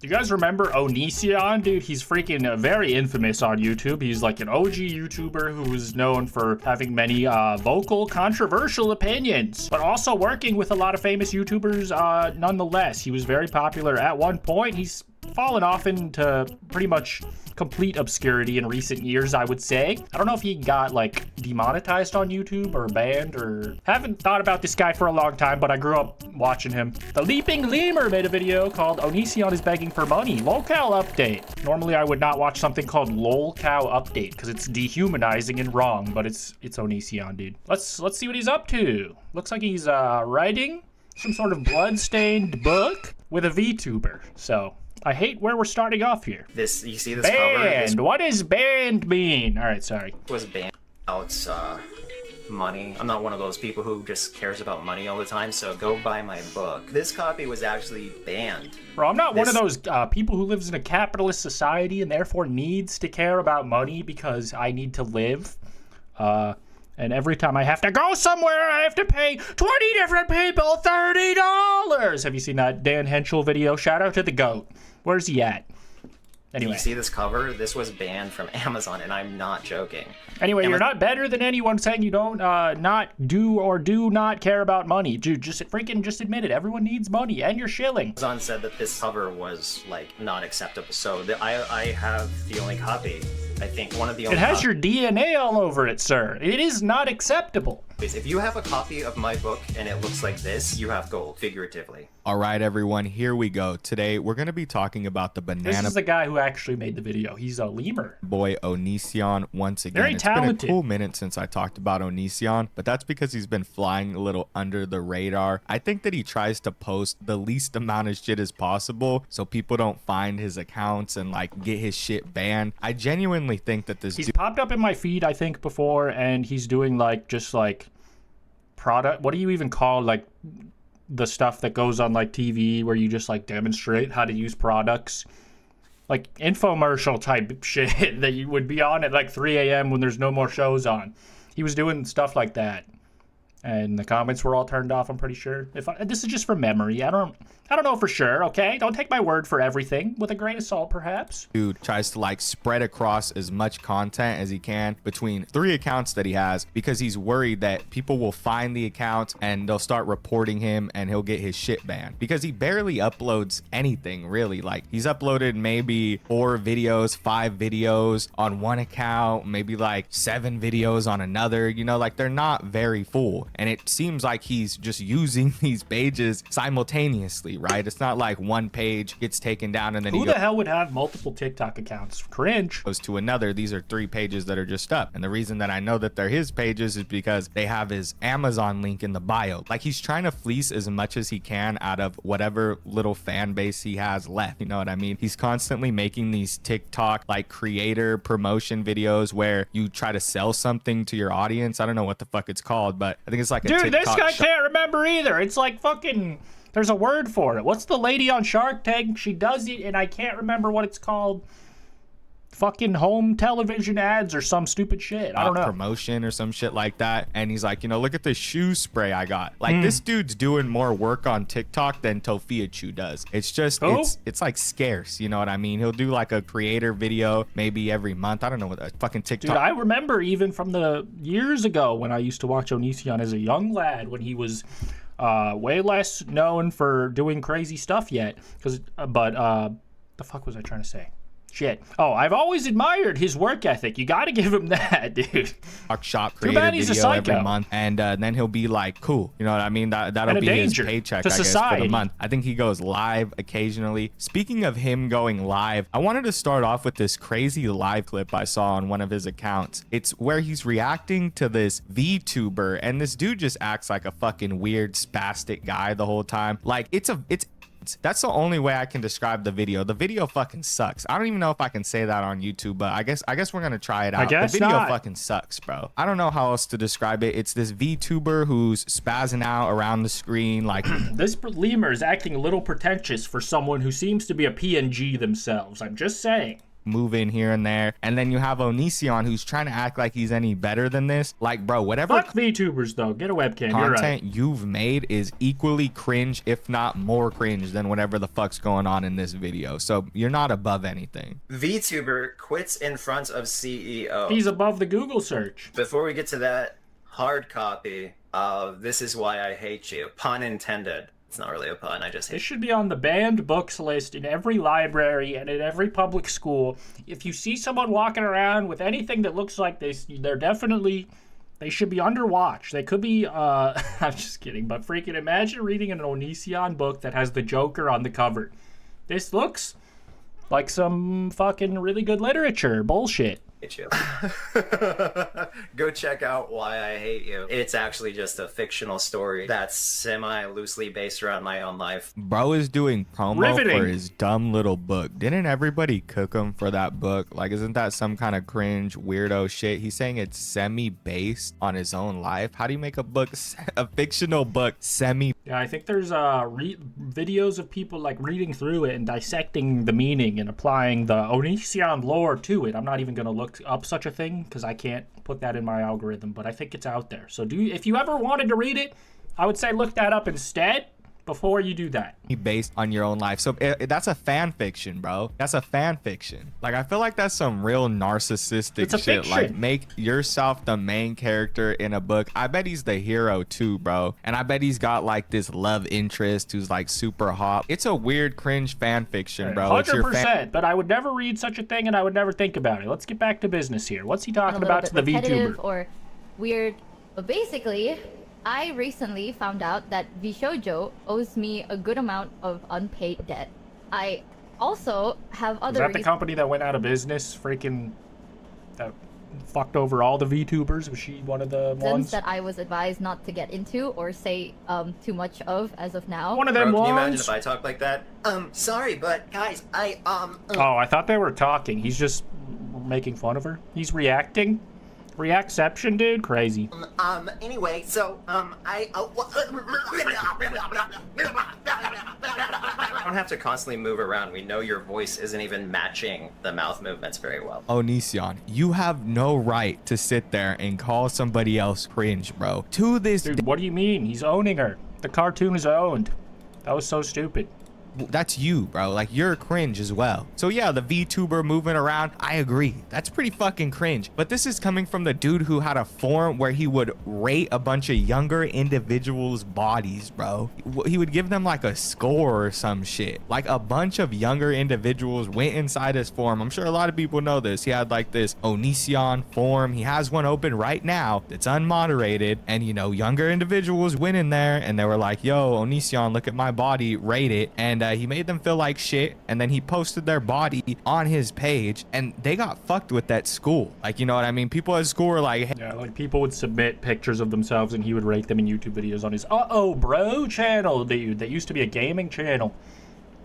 Do you guys remember Onision? Dude, he's freaking very infamous on YouTube. He's like an OG YouTuber who is known for having many vocal, controversial opinions, but also working with a lot of famous YouTubers nonetheless. He was very popular at one point. He's fallen off into pretty much complete obscurity in recent years, I would say. I don't know if he got like demonetized on YouTube or banned, or haven't thought about this guy for a long time, but I grew up watching him. The Leaping Lemur made a video called Onision is begging for money. Lolcow update. Normally I would not watch something called lolcow update because it's dehumanizing and wrong, but it's Onision, dude. Let's see what he's up to. Looks like he's writing some sort of blood-stained book with a VTuber. So I hate where we're starting off here. You see this banned. cover? What does banned mean? All right, sorry. Was banned about money. I'm not one of those people who just cares about money all the time, so go buy my book. This copy was actually banned. Bro, I'm not one of those people who lives in a capitalist society and therefore needs to care about money because I need to live. And every time I have to go somewhere, I have to pay 20 different people $30. Have you seen that Dan Henschel video? Shout out to the GOAT. Where's he at? Anyway. You see this cover? This was banned from Amazon, and I'm not joking. Anyway, you're not better than anyone saying you don't not do or do not care about money. Dude, just admit it. Everyone needs money, and you're shilling. Amazon said that this cover was, like, not acceptable, so I have the only copy. I think one of the only It has your DNA all over it, sir. It is not acceptable. If you have a copy of my book and it looks like this, you have gold, figuratively. All right, everyone, here we go. Today, we're going to be talking about the banana. This is the guy who actually made the video. He's a lemur. Boy Onision once again. Very talented. It's been a cool minute since I talked about Onision, but that's because he's been flying a little under the radar. I think that he tries to post the least amount of shit as possible so people don't find his accounts and like get his shit banned. I genuinely think that he's popped up in my feed, I think, before, and he's doing like just like product. What do you even call like the stuff that goes on like TV where you just like demonstrate how to use products? Like infomercial type shit that you would be on at like 3 a.m. when there's no more shows on. He was doing stuff like that. And the comments were all turned off, I'm pretty sure. This is just from memory. I don't know for sure, okay? Don't take my word for everything. With a grain of salt, perhaps. Dude tries to like spread across as much content as he can between 3 accounts that he has because he's worried that people will find the account and they'll start reporting him and he'll get his shit banned because he barely uploads anything, really. Like, he's uploaded maybe 4 videos, 5 videos on one account, maybe like 7 videos on another. You know, like, they're not very full. And it seems like he's just using these pages simultaneously, right? It's not like one page gets taken down and then who the hell would have multiple TikTok accounts? Cringe. Goes to another. These are 3 pages that are just up. And the reason that I know that they're his pages is because they have his Amazon link in the bio. Like, he's trying to fleece as much as he can out of whatever little fan base he has left. You know what I mean? He's constantly making these TikTok like creator promotion videos where you try to sell something to your audience. I don't know what the fuck it's called, but I think it's like a Dude, TikTok this guy can't remember either. It's like fucking, there's a word for it. What's the lady on Shark Tank? She does it, and I can't remember what it's called. Fucking home television ads or some stupid shit. I don't know. Promotion or some shit like that. And he's like, you know, look at the shoe spray I got. Like, this dude's doing more work on TikTok than Tofia Chu does. It's just, it's like scarce. You know what I mean? He'll do like a creator video maybe every month. I don't know what a fucking TikTok. Dude, I remember even from the years ago when I used to watch Onision as a young lad when he was way less known for doing crazy stuff yet. The fuck was I trying to say? Shit. Oh, I've always admired his work ethic. You gotta give him that, dude. Shop creator video every month, and then he'll be like, cool. You know what I mean? That'll be his paycheck, I guess, for the month. I think he goes live occasionally. Speaking of him going live, I wanted to start off with this crazy live clip I saw on one of his accounts. It's where he's reacting to this VTuber, and this dude just acts like a fucking weird spastic guy the whole time. Like, that's the only way I can describe the video. The video fucking sucks. I don't even know if I can say that on YouTube, but I guess we're gonna try it out. The video fucking sucks, bro. I don't know how else to describe it. It's this VTuber who's spazzing out around the screen like this lemur is acting a little pretentious for someone who seems to be a PNG themselves. I'm just saying. move in here and there. And then you have Onision, who's trying to act like he's any better than this. Like, bro, whatever. Fuck VTubers, though. Get a webcam. Content you've made is equally cringe, if not more cringe than whatever the fuck's going on in this video. So you're not above anything. VTuber quits in front of CEO. He's above the Google search. Before we get to that, hard copy of This Is Why I Hate You. Pun intended. It's not really a pun, I just hate. This should be on the banned books list in every library and in every public school. If you see someone walking around with anything that looks like this, they should be under watch. They could be, I'm just kidding, but freaking imagine reading an Onision book that has the Joker on the cover. This looks like some fucking really good literature. Bullshit. You. Go check out Why I Hate You. It's actually just a fictional story that's semi-loosely based around my own life. Bro is doing promo for his dumb little book. Didn't everybody cook him for that book? Like, isn't that some kind of cringe weirdo shit? He's saying it's semi-based on his own life. How do you make a book, a fictional book, semi? Yeah, I think there's videos of people like reading through it and dissecting the meaning and applying the Onision lore to it. I'm not even gonna look up such a thing because I can't put that in my algorithm, but I think it's out there. So if you ever wanted to read it, I would say look that up instead before you do that. Based on your own life. So that's a fan fiction, bro. That's a fan fiction. Like, I feel like that's some real narcissistic shit. Fiction. Like, make yourself the main character in a book. I bet he's the hero too, bro. And I bet he's got like this love interest who's like super hot. It's a weird cringe fan fiction, bro. 100%, but I would never read such a thing and I would never think about it. Let's get back to business here. What's he talking about to the VTuber? Or weird, but basically, I recently found out that VShojo owes me a good amount of unpaid debt. I also have other. Is that the company that went out of business? Freaking that fucked over all the VTubers? Was she one of the ones that I was advised not to get into or say too much of as of now? One of them ones. Can you imagine if I talk like that? Sorry, but guys, Oh, I thought they were talking. He's just making fun of her. He's reacting. Reacception, dude, crazy. Anyway, so, I don't have to constantly move around. We know your voice isn't even matching the mouth movements very well. Onision, you have no right to sit there and call somebody else cringe, bro. To this dude, what do you mean? He's owning her. The cartoon is owned. That was so stupid. That's you, bro. Like, you're cringe as well. So yeah, the VTuber moving around, I agree. That's pretty fucking cringe. But this is coming from the dude who had a forum where he would rate a bunch of younger individuals' bodies, bro. He would give them like a score or some shit. Like, a bunch of younger individuals went inside his forum. I'm sure a lot of people know this. He had like this Onision forum. He has one open right now that's unmoderated. And, you know, younger individuals went in there and they were like, yo, Onision, look at my body, rate it. And he made them feel like shit, and then he posted their body on his page, and they got fucked with that school. Like, you know what I mean? People at school were like, hey. Yeah, like people would submit pictures of themselves and he would rate them in YouTube videos on his bro channel, dude. That used to be a gaming channel.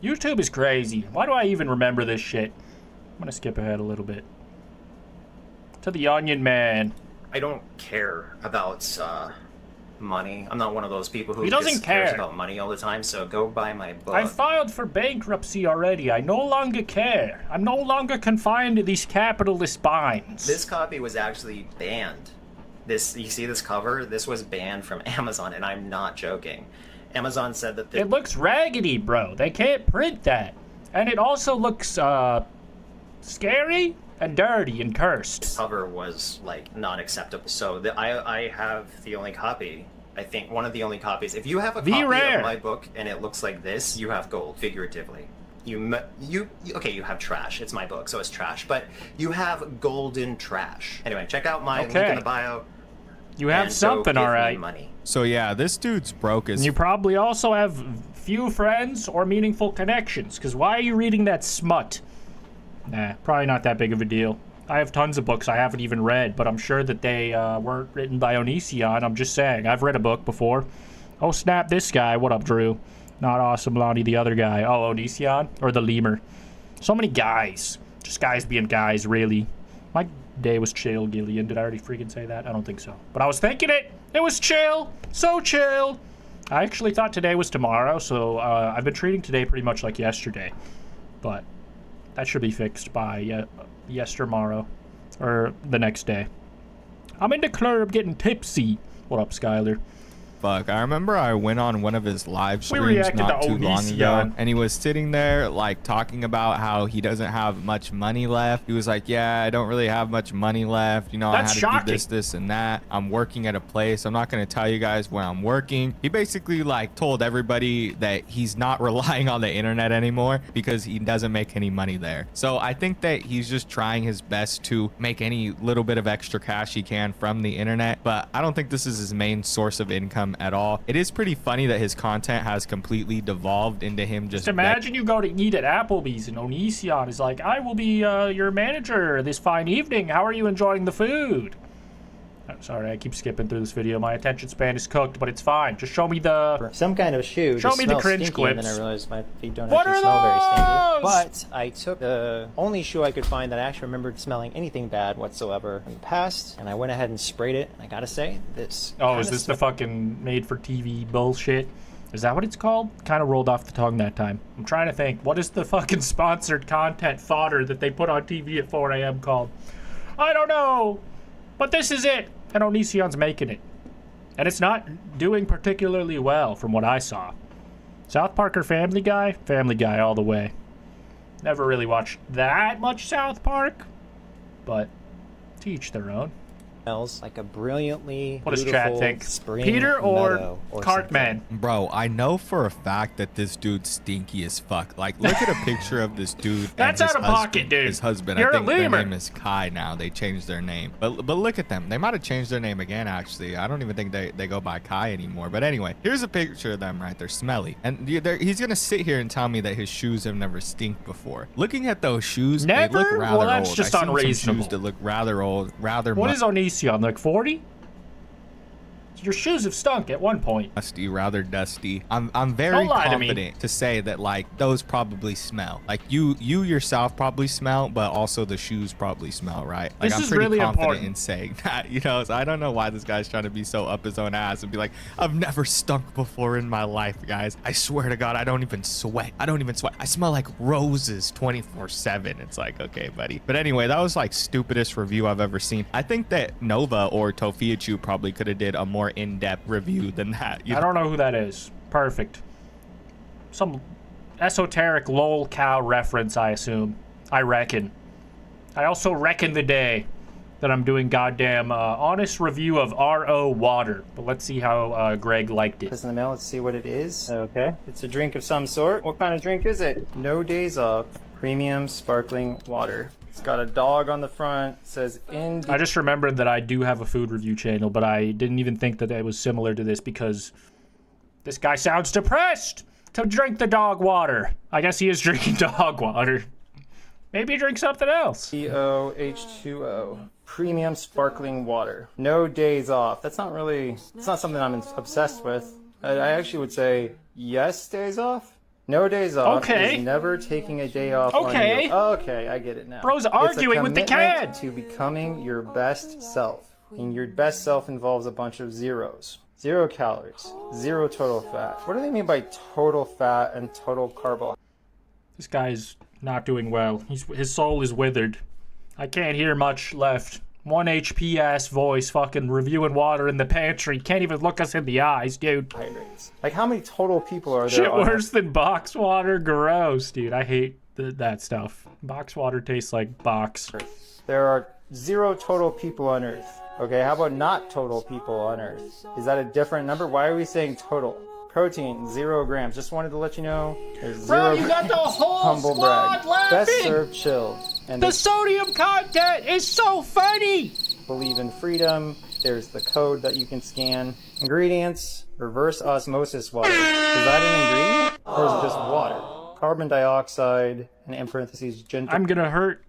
YouTube is crazy. Why do I even remember this shit? I'm gonna skip ahead a little bit to the Onion Man. I don't care about money. I'm not one of those people who cares about money all the time, so go buy my book. I filed for bankruptcy already. I no longer care. I'm no longer confined to these capitalist binds. This copy was actually banned. You see this cover? This was banned from Amazon, and I'm not joking. Amazon said that it looks raggedy, bro. They can't print that. And it also looks scary and dirty and cursed. This cover was like not acceptable. So I have the only copy. I think one of the only copies. If you have a copy of my book and it looks like this, you have gold, figuratively. Okay, you have trash. It's my book, so it's trash. But you have golden trash. Anyway, check out my link in the bio. You have something, all right. Money. So yeah, this dude's broke as. And you probably also have few friends or meaningful connections. Because why are you reading that smut? Nah, probably not that big of a deal. I have tons of books I haven't even read, but I'm sure that they weren't written by Onision. I'm just saying. I've read a book before. Oh, snap, this guy. What up, Drew? Not Awesome Lonnie, the other guy. Oh, Onision? Or the lemur. So many guys. Just guys being guys, really. My day was chill, Gillian. Did I already freaking say that? I don't think so. But I was thinking it. It was chill. So chill. I actually thought today was tomorrow, so I've been treating today pretty much like yesterday. But That should be fixed by tomorrow. Or the next day. I'm in the club getting tipsy. What up, Skyler? Fuck, I remember I went on one of his live streams not too long ago, and he was sitting there like talking about how he doesn't have much money left. He was like, yeah, I don't really have much money left, you know. That's I had to shocking. do this and that. I'm working at a place. I'm not going to tell you guys where I'm working. He basically like told everybody that he's not relying on the internet anymore because he doesn't make any money there. So I think that he's just trying his best to make any little bit of extra cash he can from the internet, but I don't think this is his main source of income at all. It is pretty funny that his content has completely devolved into him just imagine you go to eat at Applebee's and Onision is like, I will be your manager this fine evening. How are you enjoying the food? I'm sorry, I keep skipping through this video. My attention span is cooked, but it's fine. Just show me the... Some kind of shoe. Show me the cringe clips. And then I realized my feet don't actually smell very stinky. But I took the only shoe I could find that I actually remembered smelling anything bad whatsoever in the past, and I went ahead and sprayed it. And I gotta say, this... Oh, is this the fucking made-for-TV bullshit? Is that what it's called? Kind of rolled off the tongue that time. I'm trying to think. What is the fucking sponsored content fodder that they put on TV at 4 a.m. called? I don't know. But this is it, and Onision's making it. And it's not doing particularly well from what I saw. South Park or Family Guy? Family Guy all the way. Never really watched that much South Park, but to each their own. Smells like a brilliantly what does Chad think? Peter or Cartman? Bro, I know for a fact that this dude's stinky as fuck. Like, look at a picture of this dude. That's out of pocket, dude. His husband. You're I think a lemur. their name is Kai now. They changed their name. But look at them. They might have changed their name again, actually. I don't even think they go by Kai anymore. But anyway, here's a picture of them right there. Smelly. And he's going to sit here and tell me that his shoes have never stink before. Looking at those shoes, they look rather well, that's old. just I've unreasonable. seen some shoes that look rather old, rather... What is Onision, like 40? Your shoes have stunk at one point. Dusty, rather dusty. I'm very confident to say that like those probably smell. Like you yourself probably smell, but also the shoes probably smell, right? Like this I'm is pretty really confident important in saying that, you know. So I don't know why this guy's trying to be so up his own ass and be like, I've never stunk before in my life, guys. I swear to God, I don't even sweat. I smell like roses 24/7. It's like, okay, buddy. But anyway, that was like stupidest review I've ever seen. I think that Nova or Tofiachu probably could have did a more in-depth review than that. I don't know who that is. Perfect. Some esoteric lolcow reference, I assume. I reckon. I also reckon the day that I'm doing goddamn honest review of RO water. But let's see how Greg liked it. It's in the mail. Let's see what it is. Okay. It's a drink of some sort. What kind of drink is it? No Days Off. Premium sparkling water. It's got a dog on the front. It says I just remembered that I do have a food review channel, but I didn't even think that it was similar to this because this guy sounds depressed to drink the dog water. I guess he is drinking dog water. Maybe drink something else. H2O. Premium sparkling water. No Days Off. That's not really, it's not something I'm obsessed with. I actually would say yes Days Off. No Days Off. Okay. Is never taking a day off. Okay. Okay, I get it now. Bro's arguing with the cat. To becoming your best self. And your best self involves a bunch of zeros. 0 calories. 0 total fat. What do they mean by total fat and total carbohydrate? This guy's not doing well. His soul is withered. I can't hear much left. 1 HP ass voice fucking reviewing water in the pantry. Can't even look us in the eyes, dude. Like, how many total people are there? Shit worse than box water? Gross, dude. I hate that stuff. Box water tastes like box. There are 0 total people on Earth. Okay, how about not total people on Earth? Is that a different number? Why are we saying total? Protein, 0 grams. Just wanted to let you know. There's 0 Bro, you got the whole humble squad brag. laughing. Best served chilled. And the sodium content is so funny. Believe in freedom. There's the code that you can scan. Ingredients: reverse osmosis water. Is that an ingredient or is it just water? Carbon dioxide and in parentheses gentle. I'm gonna hurt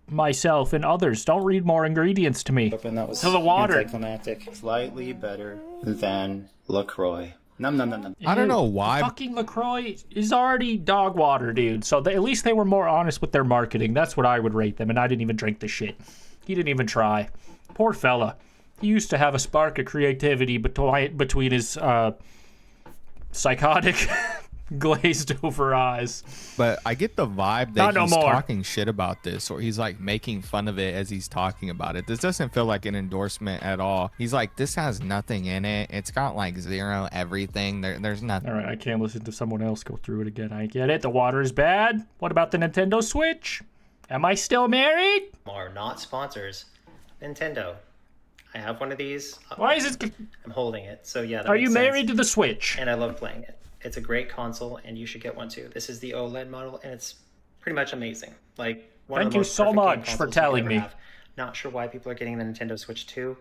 myself and others. Don't read more ingredients to me. That was to the water. Anticlimactic. Slightly better than LaCroix. Num num num num. I don't know why. Fucking LaCroix is already dog water, dude. So at least they were more honest with their marketing. That's what I would rate them. And I didn't even drink the shit. He didn't even try. Poor fella. He used to have a spark of creativity between his psychotic glazed over eyes. But I get the vibe that he's talking shit about this, or he's like making fun of it as he's talking about it. This doesn't feel like an endorsement at all. He's like, this has nothing in it. It's got like zero everything. There's nothing. All right, I can't listen to someone else go through it again. I get it. The water is bad. What about the Nintendo Switch? Am I still married? Are not sponsors. Nintendo. I have one of these. Why is it? I'm holding it. So yeah. Are you married to the Switch? And I love playing it. It's a great console, and you should get one too. This is the OLED model, and it's pretty much amazing. Like one Thank of the you most so much for telling me. Not sure why people are getting the Nintendo Switch 2.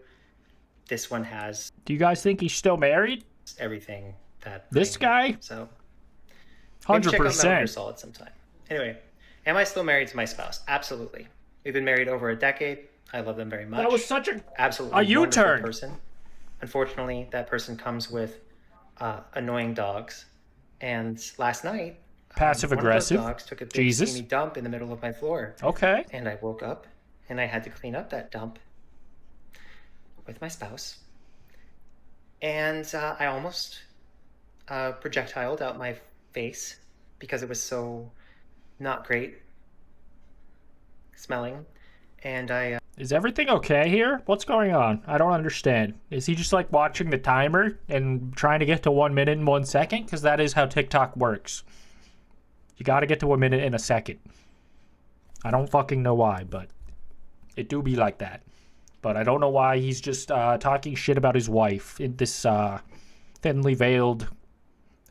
This one has. Do you guys think he's still married? Everything that. This guy? So. 100%. Solid sometime. Anyway, am I still married to my spouse? Absolutely. We've been married over a decade. I love them very much. That was such a absolutely U-turn person. Unfortunately, that person comes with annoying dogs. And last night, passive aggressive one of those dogs took a big steamy dump in the middle of my floor. Okay. And I woke up and I had to clean up that dump with my spouse. And I almost projectiled out my face because it was so not great smelling. And I Is everything okay here? What's going on? I don't understand. Is he just like watching the timer and trying to get to 1 minute and 1 second? Because that is how TikTok works. You got to get to 1 minute in a second. I don't fucking know why, but it do be like that. But I don't know why he's just talking shit about his wife in this thinly veiled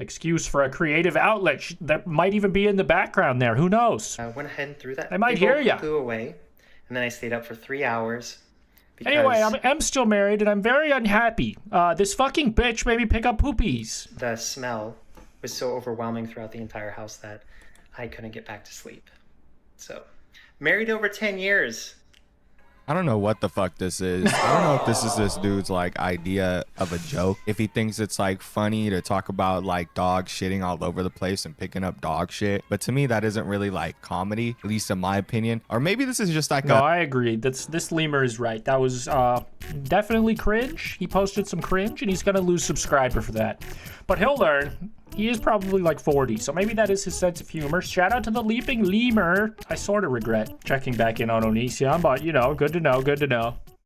excuse for a creative outlet that might even be in the background there. Who knows? I went ahead and threw that. I might hear ya. Flew away. And then I stayed up for 3 hours. Anyway, I'm still married and I'm very unhappy. This fucking bitch made me pick up poopies. The smell was so overwhelming throughout the entire house that I couldn't get back to sleep. So, married over 10 years. I don't know what the fuck this is. I don't know if this is this dude's like idea of a joke. If he thinks it's like funny to talk about like dogs shitting all over the place and picking up dog shit. But to me, that isn't really like comedy, at least in my opinion. Or maybe this is just like No, I agree. This lemur is right. That was definitely cringe. He posted some cringe and he's going to lose subscriber for that. But he'll learn. He is probably like 40, so maybe that is his sense of humor. Shout out to the leaping lemur. I sort of regret checking back in on Onision, but you know, good to know, good to know.